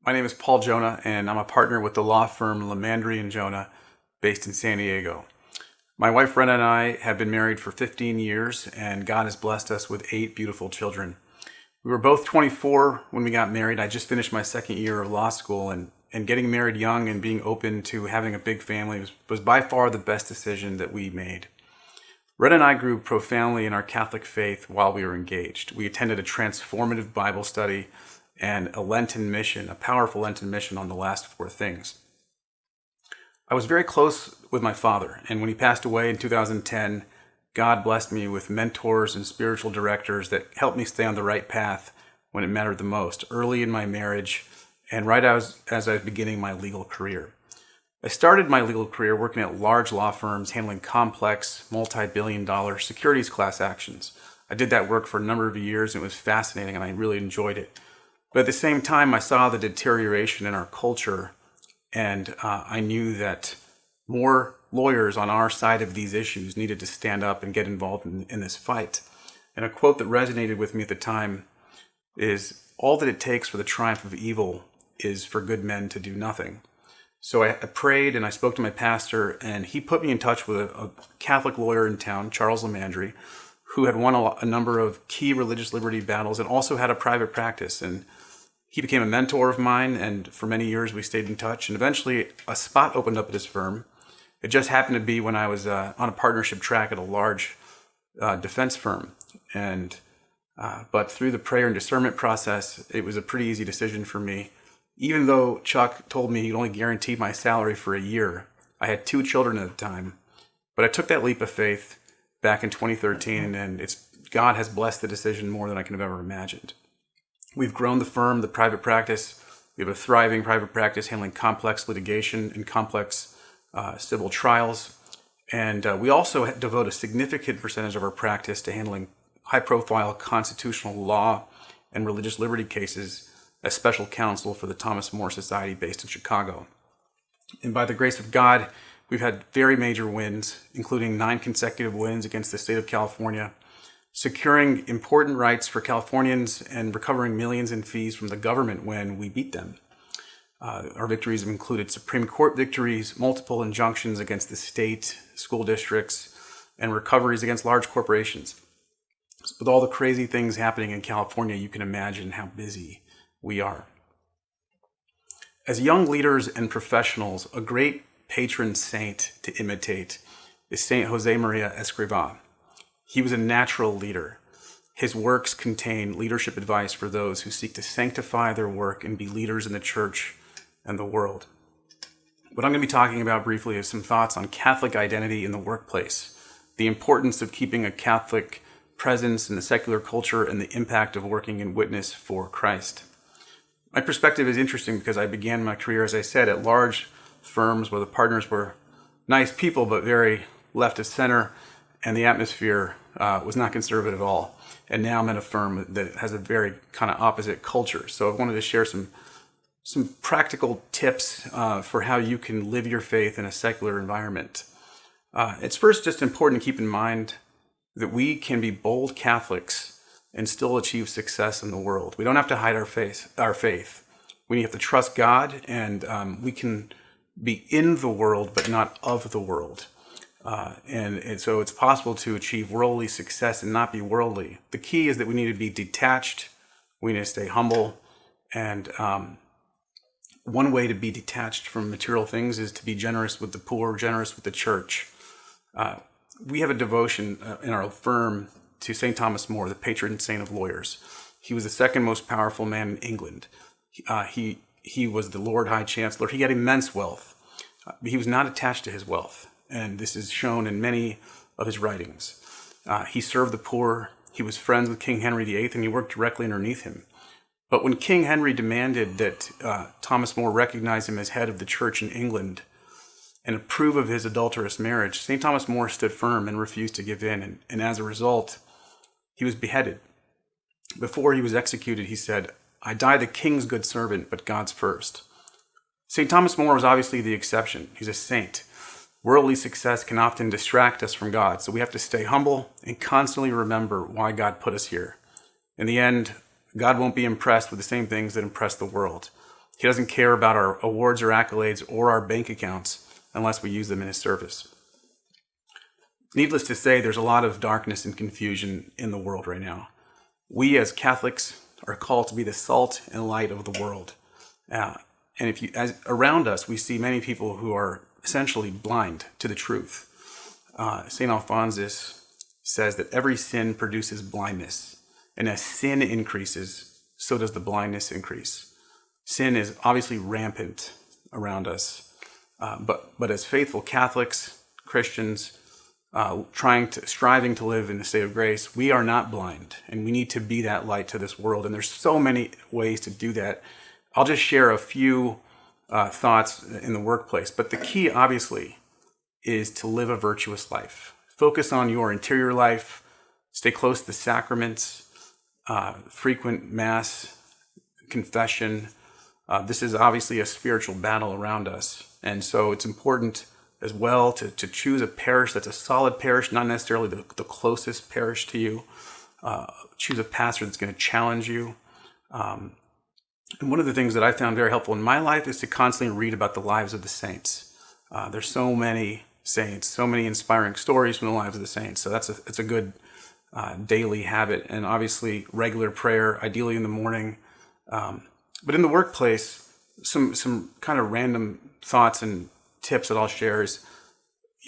My name is Paul Jonna, and I'm a partner with the law firm Lemandry and Jonna, based in San Diego. My wife Rena and I have been married for 15 years, and God has blessed us with 8 beautiful children. We were both 24 when we got married. I just finished my second year of law school, and getting married young and being open to having a big family was by far the best decision that we made. Rena and I grew profoundly in our Catholic faith while we were engaged. We attended a transformative Bible study and a Lenten mission, a powerful Lenten mission on the last 4 things. I was very close with my father, and when he passed away in 2010, God blessed me with mentors and spiritual directors that helped me stay on the right path when it mattered the most, early in my marriage and right as I was beginning my legal career. I started my legal career working at large law firms handling complex, multi-billion-dollar securities class actions. I did that work for a number of years, and it was fascinating, and I really enjoyed it. But at the same time, I saw the deterioration in our culture, and I knew that more lawyers on our side of these issues needed to stand up and get involved in this fight. And a quote that resonated with me at the time is, "All that it takes for the triumph of evil is for good men to do nothing." So I prayed and I spoke to my pastor, and he put me in touch with a Catholic lawyer in town, Charles Lemandry, who had won a number of key religious liberty battles and also had a private practice. And he became a mentor of mine, and for many years we stayed in touch. And eventually a spot opened up at his firm. It just happened to be when I was on a partnership track at a large defense firm. But through the prayer and discernment process, it was a pretty easy decision for me. Even though Chuck told me he'd only guarantee my salary for a year, I had 2 children at the time. But I took that leap of faith back in 2013, and God has blessed the decision more than I could have ever imagined. We've grown the firm, the private practice. We have a thriving private practice handling complex litigation and complex civil trials. And we also devote a significant percentage of our practice to handling high-profile constitutional law and religious liberty cases as special counsel for the Thomas More Society based in Chicago. And by the grace of God, we've had very major wins, including 9 consecutive wins against the state of California, securing important rights for Californians and recovering millions in fees from the government when we beat them. Our victories have included Supreme Court victories, multiple injunctions against the state, school districts, and recoveries against large corporations. With all the crazy things happening in California, you can imagine how busy we are. As young leaders and professionals, a great patron saint to imitate is Saint Jose Maria Escrivá. He was a natural leader. His works contain leadership advice for those who seek to sanctify their work and be leaders in the church and the world. What I'm going to be talking about briefly is some thoughts on Catholic identity in the workplace, the importance of keeping a Catholic presence in the secular culture, and the impact of working in witness for Christ. My perspective is interesting because I began my career, as I said, at large firms where the partners were nice people but very left of center, and the atmosphere was not conservative at all. And now I'm at a firm that has a very kind of opposite culture. So I wanted to share some practical tips for how you can live your faith in a secular environment. It's first just important to keep in mind that we can be bold Catholics and still achieve success in the world. We don't have to hide our faith. We have to trust God, and we can be in the world but not of the world. And so it's possible to achieve worldly success and not be worldly. The key is that we need to be detached. We need to stay humble. And one way to be detached from material things is to be generous with the poor, generous with the church. We have a devotion in our firm to St. Thomas More, the patron saint of lawyers. He was the second most powerful man in England. He was the Lord High Chancellor. He had immense wealth. He was not attached to his wealth, and this is shown in many of his writings. He served the poor. He was friends with King Henry VIII, and he worked directly underneath him. But when King Henry demanded that Thomas More recognize him as head of the church in England and approve of his adulterous marriage, St. Thomas More stood firm and refused to give in, and as a result, he was beheaded. Before he was executed, he said, "I die the king's good servant, but God's first." St. Thomas More was obviously the exception. He's a saint. Worldly success can often distract us from God, so we have to stay humble and constantly remember why God put us here. In the end, God won't be impressed with the same things that impress the world. He doesn't care about our awards or accolades or our bank accounts unless we use them in his service. Needless to say, there's a lot of darkness and confusion in the world right now. We as Catholics are called to be the salt and light of the world. And around us, we see many people who are essentially blind to the truth. St. Alphonsus says that every sin produces blindness. And as sin increases, so does the blindness increase. Sin is obviously rampant around us. But as faithful Catholics, Christians, striving to live in the state of grace, we are not blind, and we need to be that light to this world. And there's so many ways to do that. I'll just share a few thoughts in the workplace, but the key, obviously, is to live a virtuous life. Focus on your interior life, stay close to the sacraments, frequent mass, confession. This is obviously a spiritual battle around us, and so it's important as well to choose a parish that's a solid parish, not necessarily the closest parish to you. Choose a pastor that's going to challenge you. And one of the things that I found very helpful in my life is to constantly read about the lives of the saints. There's so many saints, so many inspiring stories from the lives of the saints. So it's a good daily habit, and obviously regular prayer, ideally in the morning. But in the workplace, some kind of random thoughts and tips that I'll share is,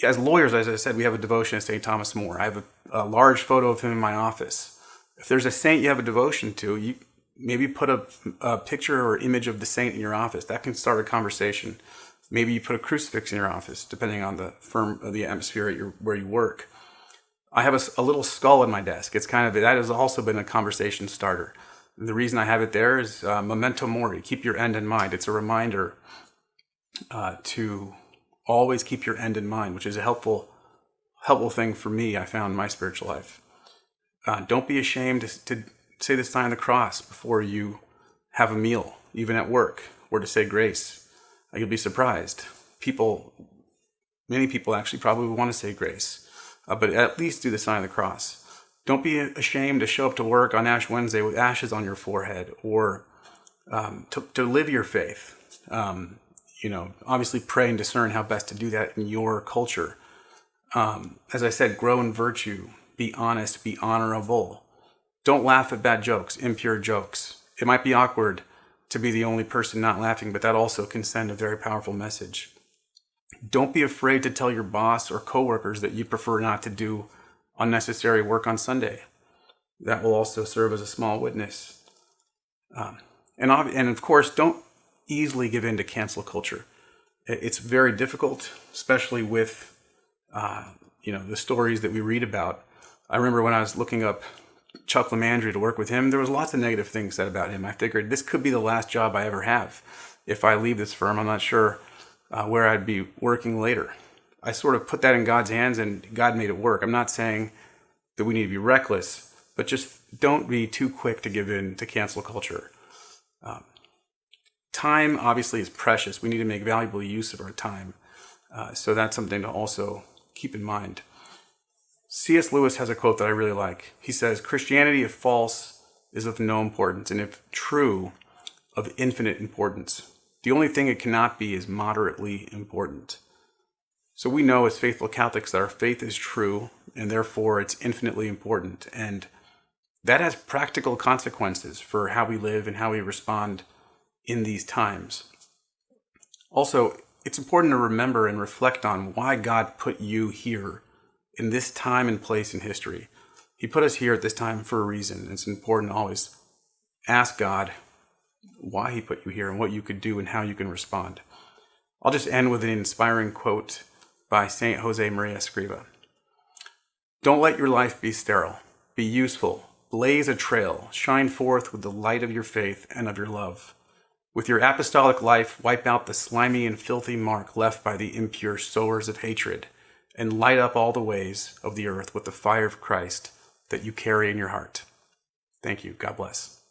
as lawyers, as I said, we have a devotion to St. Thomas More. I have a large photo of him in my office. If there's a saint you have a devotion to, you maybe put a picture or image of the saint in your office. That can start a conversation. Maybe you put a crucifix in your office, depending on the atmosphere where you work. I have a little skull in my desk. That has also been a conversation starter. And the reason I have it there is memento mori. Keep your end in mind. It's a reminder to always keep your end in mind, which is a helpful thing for me, I found in my spiritual life. Don't be ashamed to say the sign of the cross before you have a meal, even at work, or to say grace. You'll be surprised. Many people actually probably want to say grace, but at least do the sign of the cross. Don't be ashamed to show up to work on Ash Wednesday with ashes on your forehead, or to live your faith. Obviously pray and discern how best to do that in your culture. As I said, grow in virtue, be honest, be honorable. Don't laugh at bad jokes, impure jokes. It might be awkward to be the only person not laughing, but that also can send a very powerful message. Don't be afraid to tell your boss or coworkers that you prefer not to do unnecessary work on Sunday. That will also serve as a small witness. And of course, don't easily give in to cancel culture. It's very difficult, especially with the stories that we read about. I remember when I was looking up Chuck Lamandry to work with him, there was lots of negative things said about him. I figured this could be the last job I ever have. If I leave this firm, I'm not sure where I'd be working later. I sort of put that in God's hands, and God made it work. I'm not saying that we need to be reckless, but just don't be too quick to give in to cancel culture. Time, obviously, is precious. We need to make valuable use of our time. So that's something to also keep in mind. C.S. Lewis has a quote that I really like. He says, "Christianity, if false, is of no importance, and if true, of infinite importance. The only thing it cannot be is moderately important." So we know as faithful Catholics that our faith is true, and therefore it's infinitely important. And that has practical consequences for how we live and how we respond in these times. Also, it's important to remember and reflect on why God put you here in this time and place in history. He put us here at this time for a reason. It's important to always ask God why he put you here and what you could do and how you can respond. I'll just end with an inspiring quote by St. Jose Maria Escriva. "Don't let your life be sterile. Be useful. Blaze a trail. Shine forth with the light of your faith and of your love. With your apostolic life, wipe out the slimy and filthy mark left by the impure sowers of hatred, and light up all the ways of the earth with the fire of Christ that you carry in your heart." Thank you. God bless.